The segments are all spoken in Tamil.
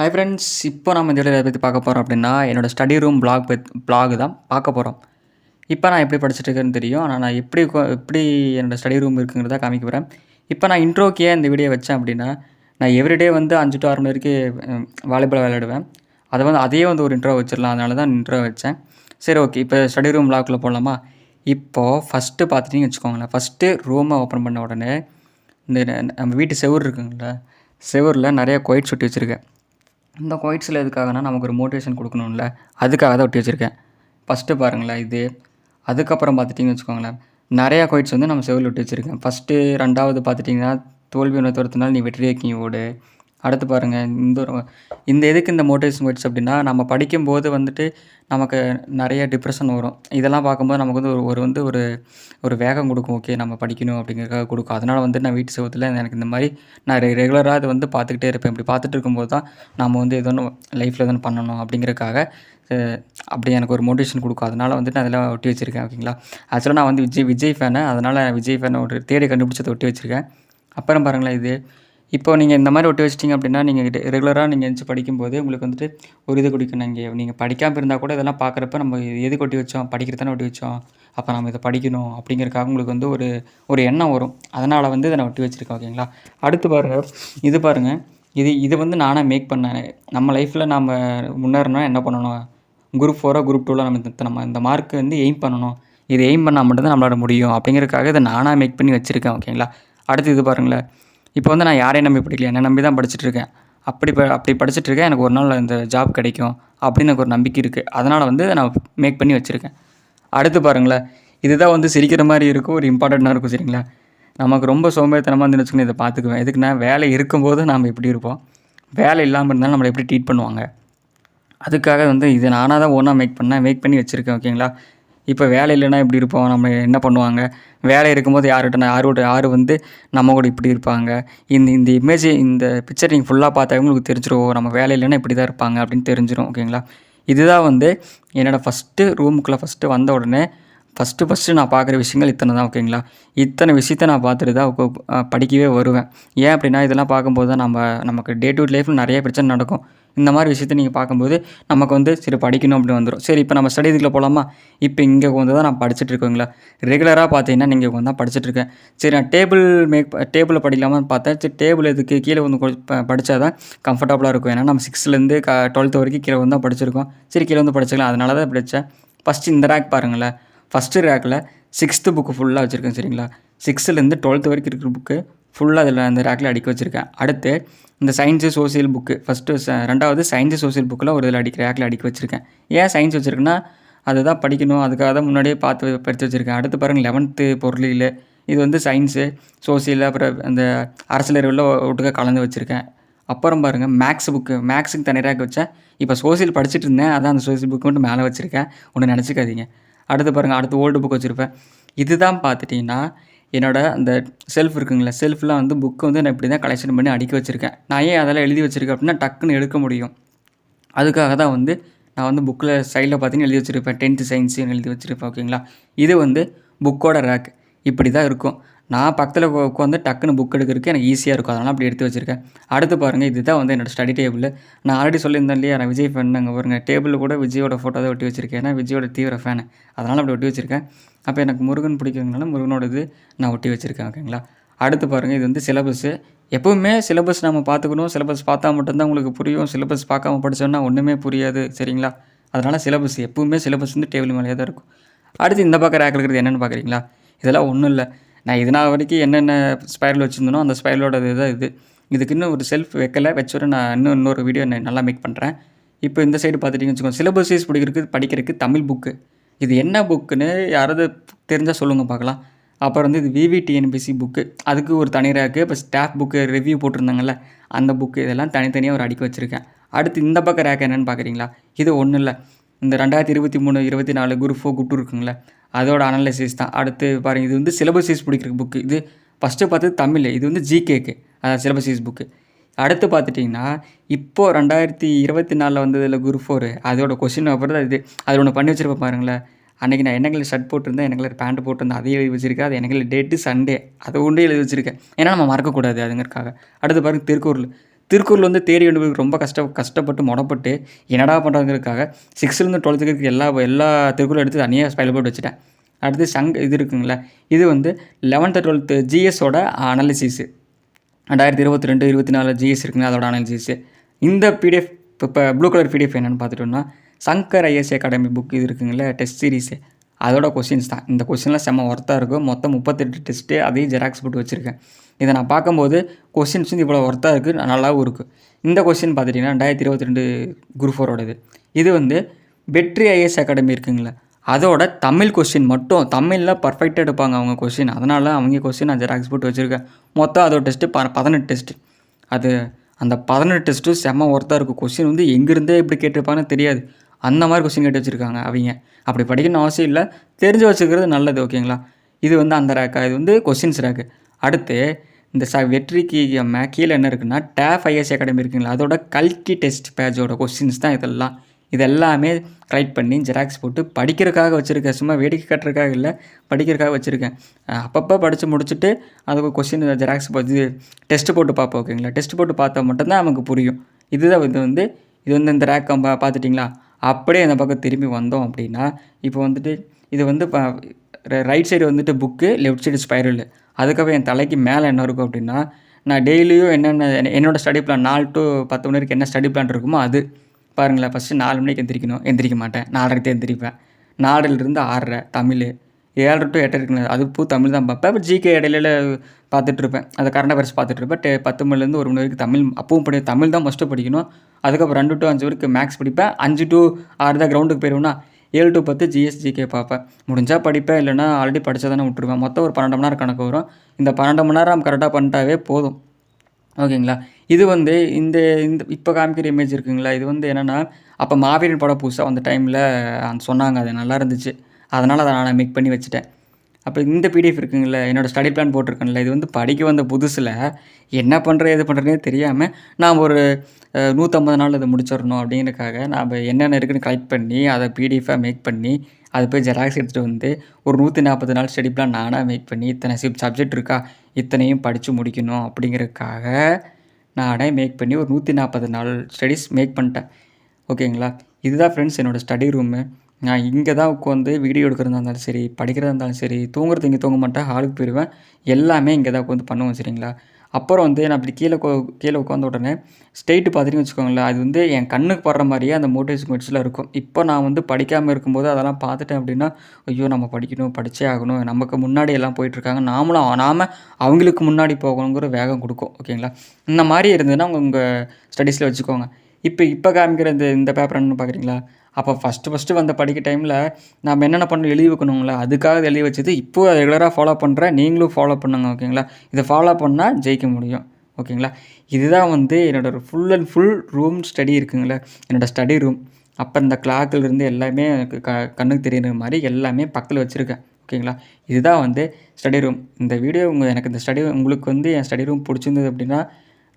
ஹாய் ஃப்ரெண்ட்ஸ், இப்போ நம்ம இந்த வீடியோவில் எதை பற்றி பார்க்க போகிறோம் அப்படின்னா, என்னோடய ஸ்டடி ரூம் பிளாக் தான் பார்க்க போகிறோம். இப்போ நான் எப்படி படிச்சுட்டு இருக்கேன்னு தெரியும். ஆனால் நான் எப்படி என்னோடய ஸ்டடி ரூம் இருக்குங்கிறத காமிக்க போகிறேன். இப்போ நான் இன்ட்ரோக்கு ஏன் இந்த வீடியோ வச்சேன் அப்படின்னா, நான் எவ்ரிடே வந்து 5 to 6 மணி வரைக்கும் வாலிபால் விளையாடுவேன். அதை வந்து அதையே வந்து ஒரு இன்ட்ரோ வச்சிடலாம், அதனால தான் இன்ட்ரோ வச்சேன். சரி, ஓகே. இப்போ ஸ்டடி ரூம் பிளாக்குள்ளே போகலாமா? இப்போது ஃபஸ்ட்டு பார்த்துட்டிங்கன்னு வச்சுக்கோங்களேன். ஃபஸ்ட்டு ரூமை ஓப்பன் பண்ண உடனே இந்த நம்ம வீட்டு செவுரு இருக்குங்களா, செவுரில் நிறைய கொயிட்ஸ் ஒட்டி வச்சுருக்கேன். இந்த கொயிட்ஸில் எதுக்காகனா நமக்கு ஒரு மோட்டிவேஷன் கொடுக்கணும்ல, அதுக்காக தான் ஒட்டி வச்சுருக்கேன். ஃபஸ்ட்டு பாருங்களேன் இது. அதுக்கப்புறம் பார்த்துட்டிங்கன்னு வச்சுக்கோங்களேன், நிறையா கொயிட்ஸ் வந்து நம்ம செவுரில் ஒட்டி வச்சுருக்கேன். ஃபஸ்ட்டு 2வது பார்த்துட்டிங்கன்னா, தோல்வி உன்னை துரத்தினால் நீ வெற்றி நோக்கி ஓடு. அடுத்து பாருங்கள், இந்த எதுக்கு இந்த மோட்டிவேஷன் கொயிட்ஸ் அப்படின்னா, நம்ம படிக்கும்போது வந்துட்டு நமக்கு நிறைய டிப்ரெஷன் வரும். இதெல்லாம் பார்க்கும்போது நமக்கு வந்து ஒரு வேகம் கொடுக்கும். ஓகே, நம்ம படிக்கணும் அப்படிங்கிறதுக்காக கொடுக்கும். அதனால் வந்து நான் வீட்டு செவுத்துல எனக்கு இந்த மாதிரி நான் ரெகுலராக அதை வந்து பார்த்துக்கிட்டே இருப்பேன். இப்படி பார்த்துட்டு இருக்கும்போது தான் நம்ம வந்து ஏதோ ஒன்று லைஃப்பில் எதோ ஒன்று பண்ணணும் அப்படிங்கிறதுக்காக அப்படி எனக்கு ஒரு மோட்டிவேஷன் கொடுக்கும். அதனால் வந்துட்டு நான் அதெல்லாம் ஒட்டி வச்சுருக்கேன். ஓகேங்களா? ஆக்சுவலாக நான் வந்து விஜய் ஃபேனு. அதனால் விஜய் ஃபேனை ஒரு தேடி கண்டுபிடிச்சதை ஒட்டி வச்சுருக்கேன். அப்புறம் பாருங்களேன் இது. இப்போ நீங்கள் இந்த மாதிரி ஒட்டி வச்சிட்டிங்க அப்படின்னா, நீங்கள் ரெகுலராக நீங்கள் எந்திச்சு படிக்கும்போது உங்களுக்கு வந்துட்டு ஒரு இது குடிக்கணும். நீங்கள் படிக்காமல் இருந்தால் கூட இதெல்லாம் பார்க்குறப்ப நம்ம எதுக்கு ஒட்டி வச்சோம், படிக்கிறது தானே ஒட்டி வச்சோம், அப்போ நம்ம இதை படிக்கணும் அப்படிங்கிறதுக்காக உங்களுக்கு வந்து ஒரு எண்ணம் வரும். அதனால் வந்து இதை நான் ஒட்டி வச்சுருக்கேன். ஓகேங்களா? அடுத்து பாருங்கள், இது பாருங்கள். இது வந்து நானாக மேக் பண்ணேன். நம்ம லைஃப்பில் நம்ம முன்னேறணும் என்ன பண்ணணும், குரூப் 4 குரூப் 2ல் நம்ம இந்த மார்க்கு வந்து எய்ம் பண்ணணும். இது எய்ம் பண்ணால் மட்டும்தான் நம்மளால் முடியும் அப்படிங்கிறதுக்காக இதை நானாக மேக் பண்ணி வச்சுருக்கேன். ஓகேங்களா? அடுத்து இது பாருங்களேன். இப்போ வந்து நான் யாரையும் நம்பி படிக்கல, என்னை நம்பி தான் படிச்சுட்ருக்கேன். அப்படி படிச்சுட்ருக்கேன். எனக்கு ஒரு நாள் இந்த ஜாப் கிடைக்கும் அப்படின்னு எனக்கு ஒரு நம்பிக்கை இருக்குது. அதனால் வந்து நான் மேக் பண்ணி வச்சுருக்கேன். அடுத்து பாருங்களேன், இதுதான் வந்து சிரிக்கிற மாதிரி இருக்கும், ஒரு இம்பார்ட்டண்ட்டாக இருக்கும். சரிங்களா? நமக்கு ரொம்ப சோம்பேறித்தனமாக இருந்துன்னு வச்சுக்கோங்க, இதை பார்த்துக்குவேன். எதுக்குன்னா, வேலை இருக்கும்போது நாம் எப்படி இருப்போம், வேலை இல்லாமல் இருந்தாலும் நம்மளை எப்படி ட்ரீட் பண்ணுவாங்க, அதுக்காக வந்து இதை நானாக தான் ஓனாக மேக் பண்ணி வச்சுருக்கேன். ஓகேங்களா? இப்போ வேலை இல்லைன்னா எப்படி இருப்போம், நம்ம என்ன பண்ணுவாங்க, வேலை இருக்கும்போது யார் வந்து நம்ம கூட இப்படி இருப்பாங்க, இந்த இந்த பிக்சர் நீங்கள் ஃபுல்லாக பார்த்தாவே உங்களுக்கு தெரிஞ்சிடும், நம்ம வேலை இல்லைன்னா இப்படி தான் இருப்பாங்க அப்படின்னு தெரிஞ்சிடும். ஓகேங்களா? இதுதான் வந்து என்னோடய ஃபஸ்ட்டு ரூமுக்குள்ளே வந்த உடனே ஃபஸ்ட்டு நான் பார்க்குற விஷயங்கள் இத்தனை தான். ஓகேங்களா? இத்தனை விஷயத்த நான் பார்த்துட்டு தான் படிக்கவே வருவேன். ஏன் அப்படின்னா, இதெல்லாம் பார்க்கும்போது தான் நமக்கு டே டு லைஃப்பில் நிறைய பிரச்சனை நடக்கும். இந்த மாதிரி விஷயத்த நீங்கள் பார்க்கும்போது நமக்கு வந்து சரி படிக்கணும் அப்படின்னு வந்துடும். சரி, இப்போ நம்ம ஸ்டடி இதுக்குள்ளே போகலாமா? இப்போ இங்கே வந்து தான் நான் படிச்சுட்டு இருக்கேங்களா. ரெகுலராக பார்த்தீங்கன்னா நீங்கள் வந்து தான் படிச்சுட்ருக்கேன். சரி, நான் டேபிளில் படிக்கலாமான்னு பார்த்தேன். சரி, டேபிள் எதுக்கு, கீழே வந்து படித்தா தான் கம்ஃபர்டபுளாக இருக்கும். ஏன்னா நம்ம 6லேருந்து 12th வரைக்கும் கீழே வந்து தான் படிச்சிருக்கோம். சரி, கீழே வந்து படிச்சுக்கலாம், அதனால தான் படித்தேன். ஃபஸ்ட்டு இந்த ரேக் பாருங்களேன். ஃபஸ்ட்டு ரேக்கில் 6th புக்கு ஃபுல்லாக வச்சுருக்கேன். சரிங்களா? 6லேருந்து 12th வரைக்கும் இருக்கிற புக்கு ஃபுல்லாக அதில் அந்த ரேக்கில் அடுக்கி வச்சுருக்கேன். அடுத்து இந்த சயின்ஸு சோசியல் புக்கு ரெண்டாவது சயின்ஸு சோசியல் புக்கில் ஒரு இதில் ரேக்கில் அடுக்கி வச்சுருக்கேன். ஏன் சயின்ஸ் வச்சுருக்கேன்னா, அதுதான் படிக்கணும், அதுக்காக தான் முன்னாடியே பார்த்து படித்து வச்சுருக்கேன். அடுத்து பாருங்கள், 11th பொருளியல். இது வந்து சயின்ஸு சோசியல் அப்புறம் அந்த அரசியல் அறிவில் ஒட்டுக்க கலந்து வச்சுருக்கேன். அப்புறம் பாருங்கள், மேக்ஸுக்கு தனி ரேக் வச்சேன். இப்போ சோசியல் படிச்சுட்டு இருந்தேன், அதான் அந்த சோசியல் புக்கு மட்டும் மேலே வச்சுருக்கேன். ஒன்று நினச்சிக்காதீங்க. அடுத்து பாருங்கள், அடுத்து ஓல்டு புக் வச்சுருப்பேன். இதுதான் பார்த்துட்டிங்கன்னா என்னோடய அந்த செல்ஃப் இருக்குங்களா, செல்ஃப்லாம் வந்து புக்கு வந்து நான் இப்படி தான் கலெக்ஷன் பண்ணி அடுக்கி வச்சுருக்கேன். நான் ஏன் அதெல்லாம் எழுதி வச்சுருக்கேன் அப்படின்னா, டக்குன்னு எடுக்க முடியும். அதுக்காக தான் வந்து நான் வந்து புக்கில் சைடில் பார்த்தீங்கன்னா எழுதி வச்சுருப்பேன். 10th சயின்ஸுன்னு எழுதி வச்சுருப்பேன். ஓகேங்களா? இது வந்து புக்கோட ரேக் இப்படி தான் இருக்கும். நான் பக்கத்தில் உட்காந்து டக்குன்னு புக் எடுக்கிறதுக்கு எனக்கு ஈஸியாக இருக்கும். அதனால் அப்படி எடுத்து வச்சுருக்கேன். அடுத்து பாருங்கள், இதுதான் வந்து என்னோடய ஸ்டடி டேபிள். நான் ஆல்ரெடி சொல்லியிருந்தேன் இல்லையா, நான் விஜய் ஃபேன். அங்கே பாருங்கள், டேபிளில் கூட விஜயோட ஃபோட்டோ தான் ஒட்டி வச்சுருக்கேன். ஏன்னா விஜயோட தீவிர ஃபேனு, அதனால் அப்படி ஒட்டி வச்சுருக்கேன். அப்போ எனக்கு முருகன் பிடிக்கிறதுனால முருகனோட இது நான் ஒட்டி வச்சுருக்கேன். ஓகேங்களா? அடுத்து பாருங்கள், இது வந்து சிலபஸ்ஸு. எப்போவுமே சிலபஸ் நம்ம பார்த்துக்கணும். சிலபஸ் பார்த்தா மட்டும்தான் உங்களுக்கு புரியும். சிலபஸ் பார்க்காம படித்தோன்னா ஒன்றுமே புரியாது. சரிங்களா? அதனால் எப்போவுமே சிலபஸ் வந்து டேபிள் மேலேயே தான் இருக்கும். அடுத்து இந்த பக்கம் ரேக்கில் இருக்கிறது என்னென்னு பார்க்குறீங்களா? இதெல்லாம் ஒன்றும் இல்லை. நான் இதனால் வரைக்கும் என்னென்ன ஸ்பைரல் வச்சுருந்தனோ அந்த ஸ்பைரலோட இதுதான் இது. இதுக்கு இன்னும் ஒரு செல்ஃப் வைக்கல, வச்சோட நான் இன்னொரு வீடியோ நல்லா மேக் பண்ணுறேன். இப்போ இந்த சைடு பார்த்துட்டிங்கன்னு வச்சுக்கோங்க, சிலபஸ் வைஸ் படிக்கிறதுக்கு தமிழ் புக்கு. இது என்ன புக்குன்னு யாராவது தெரிஞ்சால் சொல்லுங்கள் பார்க்கலாம். அப்புறம் வந்து இது விவிடிஎன்பிசி புக்கு, அதுக்கு ஒரு தனி ரேக்கு. இப்போ ஸ்டாஃப் புக்கு ரிவ்யூ போட்டிருந்தாங்கல்ல, அந்த புக்கு, இதெல்லாம் தனித்தனியாக ஒரு அடுக்கி வச்சுருக்கேன். அடுத்து இந்த பக்கம் ரேக் என்னென்னு பார்க்குறீங்களா? இது ஒன்றும் இல்லை, இந்த 2023, 24 குரூப் 4 குரூப் 2 இருக்குங்களே, அதோட அனலைசிஸ் தான். அடுத்து பாருங்கள், இது வந்து சிலபஸ் வைஸ் பிடிக்கிற புக்கு. இது ஃபஸ்ட்டு பார்த்தது தமிழ், இது வந்து ஜிகேக்கு சிலபஸ் வைஸ் புக்கு. அடுத்து பார்த்துட்டிங்கன்னா, இப்போது 2024 வந்ததில் குரூப் 4 அதோட கொஸ்டின் பேப்பர் தான் இது. அதில் ஒன்று பண்ணி வச்சுருப்பேன் பாருங்களேன். அன்றைக்கி நான் என்ன கலர் ஷர்ட் போட்டிருந்தேன், என்ன கலர் பேண்ட் போட்டிருந்தேன், அதையும் எழுதி வச்சுருக்கேன். அது என்ன கலர் டேட்டு சண்டே, அதை ஒன்றே எழுதி வச்சுருக்கேன். ஏன்னா நம்ம மறக்கக்கூடாது அதுங்கிறதுக்காக. அடுத்து பாருங்கள், திருக்குறள். திருக்குறள் வந்து தேடி கண்டுபிடிக்க ரொம்ப கஷ்டப்பட்டு மொடப்பட்டு என்னடா பண்ணுறதுங்கிறதுக்காக 6லேருந்து 12க்கு எல்லா திருக்குறளும் எடுத்து தனியாக ஃபைல் போட்டு வச்சுட்டேன். அடுத்து இது இருக்குங்களா, இது வந்து 11th 12th ஜிஎஸோட அனாலிசிஸு 2022, 24 ஜிஎஸ் இருக்குங்க, அதோட அனாலிசிஸு. இந்த பிடிஎஃப் இப்போ ப்ளூ கலர் பிடிஎஃப் என்னென்னு பார்த்துட்டோம்னா, சங்கர் ஐஏஎஸ் அகாடமி புக் இது இருக்குங்களா, டெஸ்ட் சீரிஸு அதோட கொஸ்டின்ஸ் தான். இந்த கொஸ்டின்லாம் செம்ம ஒர்த்தாக இருக்கும். மொத்தம் 38 டெஸ்ட்டு, அதையும் ஜெராக்ஸ் போட்டு வச்சுருக்கேன். இதை நான் பார்க்கும்போது கொஸ்டின்ஸ் வந்து இவ்வளோ ஒர்த்தாக இருக்குது, நல்லாவும் இருக்குது. இந்த கொஸ்டின் பார்த்துட்டிங்கன்னா 2022 குரூப் 4ஓடது. இது வந்து வெற்றி ஐஏஎஸ் அகாடமி இருக்குங்களா, அதோட தமிழ் கொஸ்டின் மட்டும். தமிழில் பர்ஃபெக்டாக எடுப்பாங்க அவங்க கொஸ்டின். அதனால் அவங்க கொஸ்டின் நான் ஜெராக்ஸ் போட்டு வச்சுருக்கேன். மொத்தம் அதோட டெஸ்ட்டு 18 டெஸ்ட்டு. அந்த 18 டெஸ்ட்டும் செம்ம ஒர்த்தாக இருக்கும். கொஸ்டின் வந்து எங்கேருந்தே எப்படி கேட்டிருப்பாங்கன்னு தெரியாது. அந்த மாதிரி கொஸ்டின் கேட்டு வச்சுருக்காங்க அவங்க. அப்படி படிக்கணும்னு அவசியம் இல்லை, தெரிஞ்சு வச்சுக்கிறது நல்லது. ஓகேங்களா, இது வந்து அந்த ரேக்கா, இது வந்து கொஸ்டின்ஸ் ரேக்கு. அடுத்து இந்த வெற்றிக்கு கீழே என்ன இருக்குன்னா, டேஃப் ஐஏஎஸ் அகாடமி இருக்குங்களா, அதோட கல்கி டெஸ்ட் பேஜோட கொஸ்டின்ஸ் தான் இதெல்லாம். இதெல்லாமே ரைட் பண்ணி ஜெராக்ஸ் போட்டு படிக்கிறதுக்காக வச்சுருக்கேன். சும்மா வேடிக்கை காட்டுறதுக்காக இல்லை, படிக்கிறதுக்காக வச்சுருக்கேன். அப்பப்போ படித்து முடிச்சுட்டு அதுக்கு கொஸ்டின் ஜெராக்ஸ் பார்த்து டெஸ்ட்டு போட்டு பார்ப்போம். ஓகேங்களா, டெஸ்ட் போட்டு பார்த்தா மட்டும்தான் நமக்கு புரியும். இதுதான் இது வந்து இந்த ரேக்கை பார்த்துட்டிங்களா. அப்படியே அந்த பக்கம் திரும்பி வந்தோம் அப்படின்னா, இப்போ வந்துட்டு இது வந்து ரைட் சைடு வந்துட்டு புக்கு, லெஃப்ட் சைடு ஸ்பைரல். அதுக்கப்புறம் என் தலைக்கு மேலே என்ன இருக்கும் அப்படின்னா, நான் டெய்லியும் என்னோடய ஸ்டடி பிளான் 4 to 10 மணி வரைக்கும் என்ன ஸ்டடி பிளான் இருக்குமோ அது பாருங்களேன். ஃபஸ்ட்டு 4 மணிக்கு எந்திரிக்க மாட்டேன், 4:30 எந்திரிப்பேன். 4லேருந்து 6:30 தமிழ், 7 to 8 இருக்குங்க, அது தமிழ் தான் பார்ப்பேன். இப்போ ஜிகே இடையில பார்த்துட்ருப்பேன், அதை கரண்ட் அஃபேர்ஸ் பார்த்துட்ருப்பேன். 10 மணிலேருந்து 1 மணி வரைக்கும் தமிழ், அப்பவும் தமிழ் தான் ஃபஸ்ட்டு படிக்கணும். அதுக்கப்புறம் 2 to 5 வரைக்கும் மேக்ஸ் படிப்பேன். 5 to 6 தான் கிரவுண்டுக்கு போயிடுவேன்னா, 7 to 10 ஜிஎஸ் ஜிகே பார்ப்பேன். முடிஞ்சால் படிப்பேன், இல்லைனா ஆல்ரெடி படித்தா தானே விட்டுருவேன். மொத்தம் ஒரு 12 மணி நேரம் கணக்கு வரும். இந்த 12 மணி நேரம் கரெக்டாக பண்ணிட்டாவே போதும். ஓகேங்களா, இது வந்து இந்த இப்போ காமிக்கிற இமேஜ் இருக்குங்களா, இது வந்து என்னென்னா, அப்போ மாவீரன் படம் புதுசாக வந்த டைமில் சொன்னாங்க, அது நல்லா இருந்துச்சு. அதனால் அதை நான் மேக் பண்ணி வச்சுட்டேன். அப்போ இந்த பிடிஎஃப் இருக்குங்கள, என்னோடய ஸ்டடி பிளான் போட்டிருக்கேன்ல, இது வந்து படிக்க வந்த புதுசில் என்ன பண்ணுறது எது பண்ணுறதுனே தெரியாமல் நான் ஒரு 150 நாள் இதை முடிச்சிடணும் அப்படிங்கிறதுக்காக நான் என்னென்ன இருக்குதுன்னு கலெக்ட் பண்ணி அதை பிடிஎஃபாக மேக் பண்ணி அதை போய் ஜெராக்ஸ் எடுத்துகிட்டு வந்து ஒரு 140 நாள் ஸ்டடி பிளான் நானாக மேக் பண்ணி, இத்தனை சப்ஜெக்ட் இருக்கா, இத்தனையும் படித்து முடிக்கணும் அப்படிங்கிறதுக்காக நானே மேக் பண்ணி ஒரு 140 நாள் ஸ்டடீஸ் மேக் பண்ணிட்டேன். ஓகேங்களா, இதுதான் ஃப்ரெண்ட்ஸ் என்னோடய ஸ்டடி ரூமு. நான் இங்கே தான் உட்காந்து வீடியோ எடுக்கிறதா இருந்தாலும் சரி, படிக்கிறதா இருந்தாலும் சரி, தூங்குறது இங்கே தூங்க மாட்டேன், ஹாலுக்கு போயிடுவேன். எல்லாமே இங்கே தான் உட்காந்து பண்ணுவேன். சரிங்களா, அப்புறம் வந்து நான் அப்படி கீழே உட்காந்த உடனே ஸ்ட்ரெயிட்டு பார்த்துட்டிங்கன்னு வச்சுக்கோங்களேன், அது வந்து என் கண்ணுக்கு படுற மாதிரியே அந்த மோட்டிவேஷன் கோட்ஸ்லாம் இருக்கும். இப்போ நான் வந்து படிக்காமல் இருக்கும்போது அதெல்லாம் பார்த்துட்டேன் அப்படின்னா, ஐயோ நம்ம படிக்கணும், படித்தே ஆகணும், நமக்கு முன்னாடி எல்லாம் போயிட்டுருக்காங்க, நாம் அவங்களுக்கு முன்னாடி போகணுங்கிற வேகம் கொடுக்கும். ஓகேங்களா, இந்த மாதிரி இருந்ததுன்னா உங்கள் ஸ்டடீஸில் வச்சுக்கோங்க. இப்போ காமிக்கிற இந்த பேப்பர் என்னென்னு பார்க்குறீங்களா, அப்போ ஃபஸ்ட்டு வந்து படிக்க டைமில் நம்ம என்னென்ன பண்ணணும் எழுதி வைக்கணுங்களா, அதுக்காக எழுதி வச்சது. இப்போது அதை ரெகுலராக ஃபாலோ பண்ணுறேன், நீங்களும் ஃபாலோ பண்ணுங்க. ஓகேங்களா, இதை ஃபாலோ பண்ணால் ஜெயிக்க முடியும். ஓகேங்களா, இதுதான் வந்து என்னோடய full and full room study இருக்குங்களா, என்னோடய ஸ்டடி ரூம். அப்போ இந்த கிளாக்கிலேருந்து எல்லாமே எனக்கு கண்ணுக்கு தெரியுற மாதிரி எல்லாமே பக்கத்தில் வச்சுருக்கேன். ஓகேங்களா, இதுதான் வந்து ஸ்டடி ரூம். இந்த வீடியோ எனக்கு இந்த உங்களுக்கு வந்து என் ஸ்டடி ரூம் பிடிச்சிருந்தது அப்படின்னா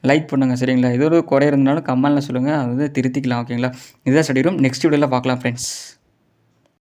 லைக் பண்ணுங்கள். சரிங்களா, ஏதோ ஒரு குறை இருந்தாலும் கமெண்ட்டில் சொல்லுங்கள், அதை வந்து திருத்திக்கலாம். ஓகேங்களா, இதுதான் ஸ்டடி ரூம். நெக்ஸ்ட் வீடியோவில் பார்க்கலாம் ஃப்ரெண்ட்ஸ்.